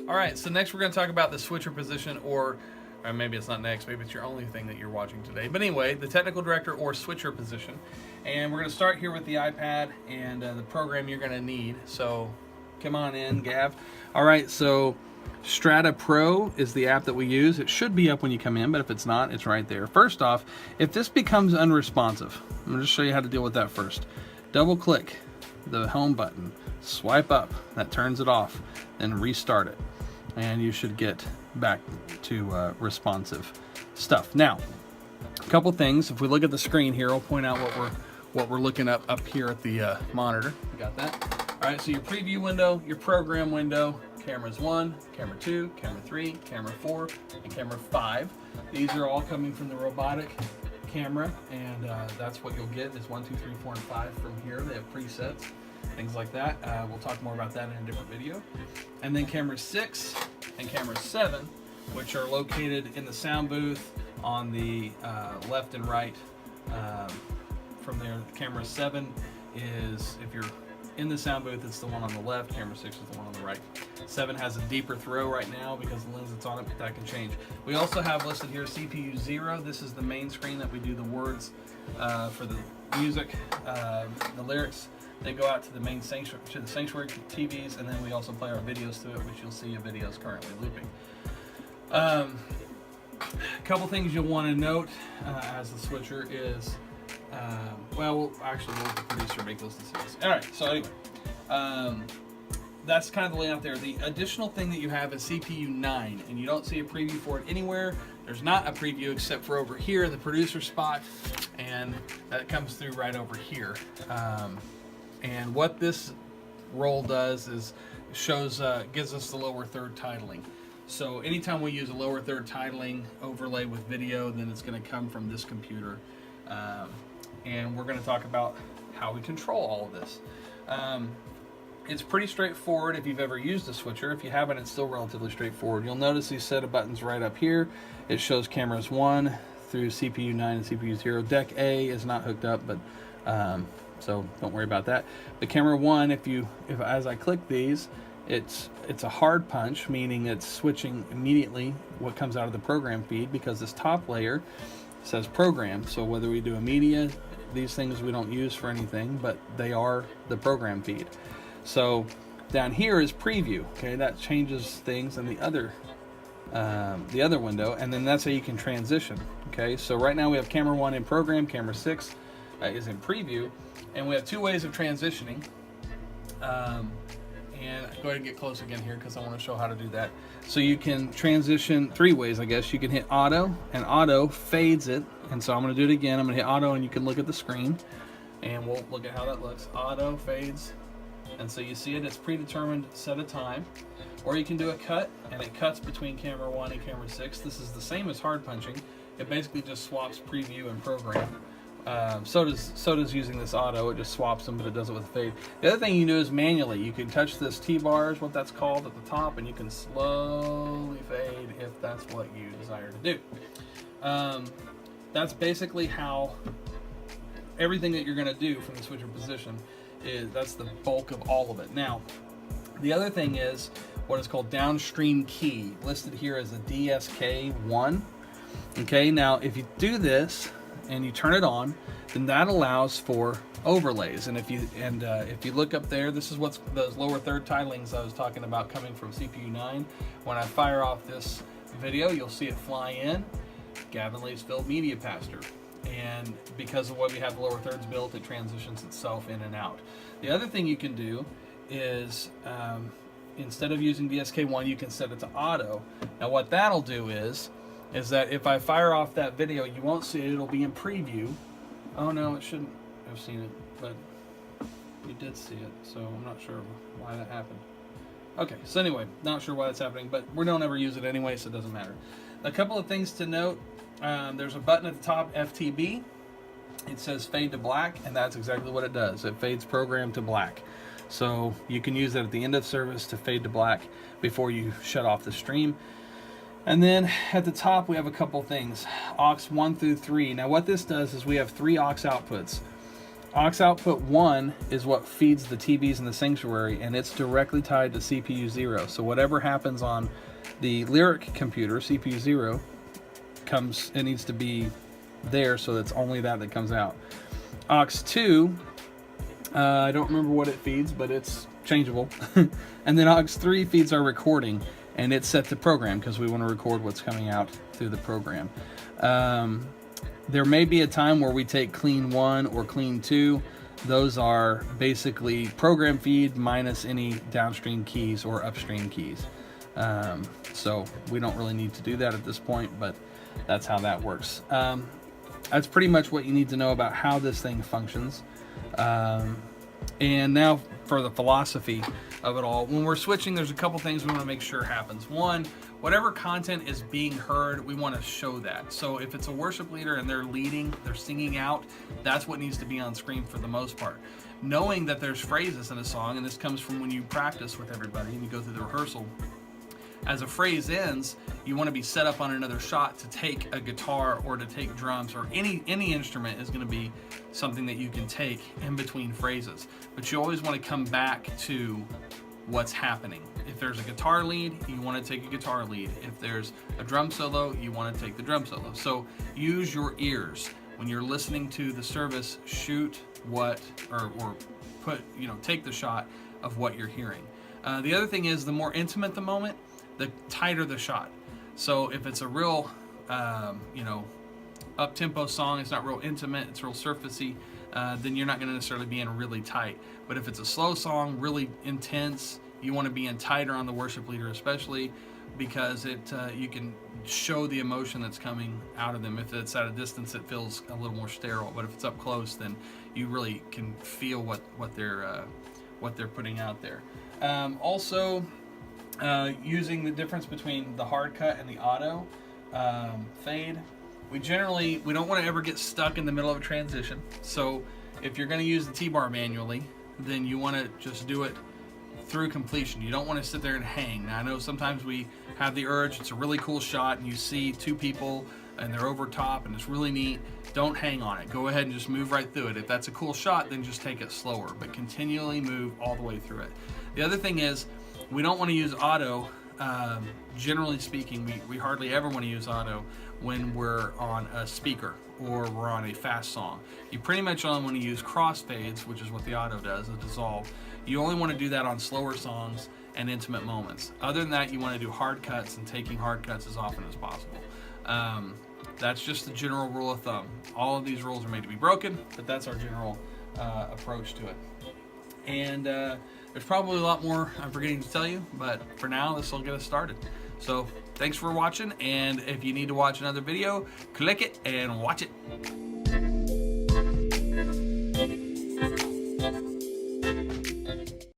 All right, so next we're going to talk about the switcher position, or maybe it's not next, maybe it's your only thing that you're watching today. But anyway, the technical director or switcher position. And we're going to start here with the iPad and the program you're going to need. So come on in, Gav. All right, so Strata Pro is the app that we use. It should be up when you come in, but if it's not, it's right there. First off, if this becomes unresponsive, I'm going to show you how to deal with that first. Double click the home button, swipe up, that turns it off, then restart it. And you should get back to responsive stuff. Now, a couple things. If we look at the screen here, I'll point out what we're looking up here at the monitor. We got that. All right. So your preview window, your program window, cameras 1, camera 2, camera 3, camera 4, and camera 5. These are all coming from the robotic camera, and that's what you'll get is 1, 2, 3, 4, and 5 from here. They have presets. Things like that. We'll talk more about that in a different video. And then camera 6 and camera 7, which are located in the sound booth on the left and right. From there, camera 7 is, if you're in the sound booth, it's the one on the left. Camera 6 is the one on the right. 7 has a deeper throw right now because the lens that's on it, but that can change. We also have listed here CPU 0. This is the main screen that we do the words for the music, the lyrics. They go out to the main sanctuary, TVs, and then we also play our videos through it, which you'll see your videos currently looping. A couple things you'll want to note as the switcher is, we'll let the producer make those decisions. All right, so anyway, that's kind of the layout there. The additional thing that you have is CPU 9, and you don't see a preview for it anywhere. There's not a preview except for over here in the producer spot, and that comes through right over here. And what this role does is gives us the lower third titling. So anytime we use a lower third titling overlay with video, then it's going to come from this computer. And we're going to talk about how we control all of this. It's pretty straightforward if you've ever used a switcher. If you haven't, it's still relatively straightforward. You'll notice these set of buttons right up here. It shows cameras 1 through CPU 9 and CPU 0. Deck A is not hooked up, but so don't worry about that. The camera 1, if as I click these, it's a hard punch, meaning it's switching immediately what comes out of the program feed, because this top layer says program. So whether we do a media, these things we don't use for anything, but they are the program feed. So down here is preview. Okay, that changes things in the other window, and then that's how you can transition. Okay, so right now we have camera 1 in program, camera 6 is in preview. And we have two ways of transitioning. And go ahead and get close again here because I want to show how to do that. So you can transition 3 ways, I guess. You can hit auto, and auto fades it. And so I'm going to do it again. I'm going to hit auto, and you can look at the screen. And we'll look at how that looks. Auto fades. And so you see it, it's predetermined set of time. Or you can do a cut, and it cuts between camera 1 and camera 6. This is the same as hard punching. It basically just swaps preview and program. So does using this auto. It just swaps them, but it does it with a fade. The other thing you can do is manually. You can touch this T-bar, is what that's called, at the top, and you can slowly fade if that's what you desire to do. That's basically how everything that you're going to do from the switcher position that's the bulk of all of it. Now, the other thing is what is called downstream key, listed here as a DSK1. Okay, now if you do this and you turn it on, then that allows for overlays. And if you look up there, this is what's those lower third titlings I was talking about coming from CPU 9. When I fire off this video, you'll see it fly in, Gavin Leesfield Media Pastor. And because of what we have the lower thirds built, it transitions itself in and out. The other thing you can do is instead of using DSK1, you can set it to auto. Now what that'll do is that if I fire off that video, you won't see it. It'll be in preview. Oh no, it shouldn't have seen it, but you did see it, so I'm not sure why that happened. Okay, so anyway, not sure why that's happening, but we don't ever use it anyway, so it doesn't matter. A couple of things to note. There's a button at the top, FTB. It says fade to black, and that's exactly what it does. It fades program to black. So you can use that at the end of service to fade to black before you shut off the stream. And then at the top we have a couple things, aux 1 through 3. Now what this does is we have 3 aux outputs. Aux output 1 is what feeds the TVs in the sanctuary, and it's directly tied to CPU 0. So whatever happens on the Lyric computer, CPU 0, it needs to be there, so it's only that comes out. Aux 2, I don't remember what it feeds, but it's changeable. And then Aux 3 feeds our recording, and it's set to program because we want to record what's coming out through the program. There may be a time where we take clean 1 or clean 2. Those are basically program feed minus any downstream keys or upstream keys. So we don't really need to do that at this point, but that's how that works. That's pretty much what you need to know about how this thing functions. And now for the philosophy of it all. When we're switching, there's a couple things we want to make sure happens. One, whatever content is being heard, we want to show that. So if it's a worship leader and they're leading, they're singing out, that's what needs to be on screen for the most part. Knowing that there's phrases in a song, and this comes from when you practice with everybody and you go through the rehearsal. As a phrase ends, you want to be set up on another shot to take a guitar or to take drums, or any instrument is going to be something that you can take in between phrases. But you always want to come back to what's happening. If there's a guitar lead, you want to take a guitar lead. If there's a drum solo, you want to take the drum solo. So use your ears. When you're listening to the service, shoot what, or put, take the shot of what you're hearing. The other thing is, the more intimate the moment, the tighter the shot. So if it's a real, up-tempo song, it's not real intimate, it's real surfacey, then you're not going to necessarily be in really tight. But if it's a slow song, really intense, you want to be in tighter on the worship leader, especially because you can show the emotion that's coming out of them. If it's at a distance, it feels a little more sterile. But if it's up close, then you really can feel what they're putting out there. Also, using the difference between the hard cut and the auto fade. We don't want to ever get stuck in the middle of a transition. So if you're going to use the T-bar manually, then you want to just do it through completion. You don't want to sit there and hang. Now, I know sometimes we have the urge, it's a really cool shot, and you see two people and they're over top and it's really neat. Don't hang on it. Go ahead and just move right through it. If that's a cool shot, then just take it slower, but continually move all the way through it. The other thing is, we don't want to use auto. Generally speaking, we hardly ever want to use auto when we're on a speaker or we're on a fast song. You pretty much only want to use crossfades, which is what the auto does, a dissolve. You only want to do that on slower songs and intimate moments. Other than that, you want to do hard cuts and taking hard cuts as often as possible. That's just the general rule of thumb. All of these rules are made to be broken, but that's our general approach to it. And there's probably a lot more I'm forgetting to tell you, but for now, this will get us started. So thanks for watching, and if you need to watch another video, click it and watch it.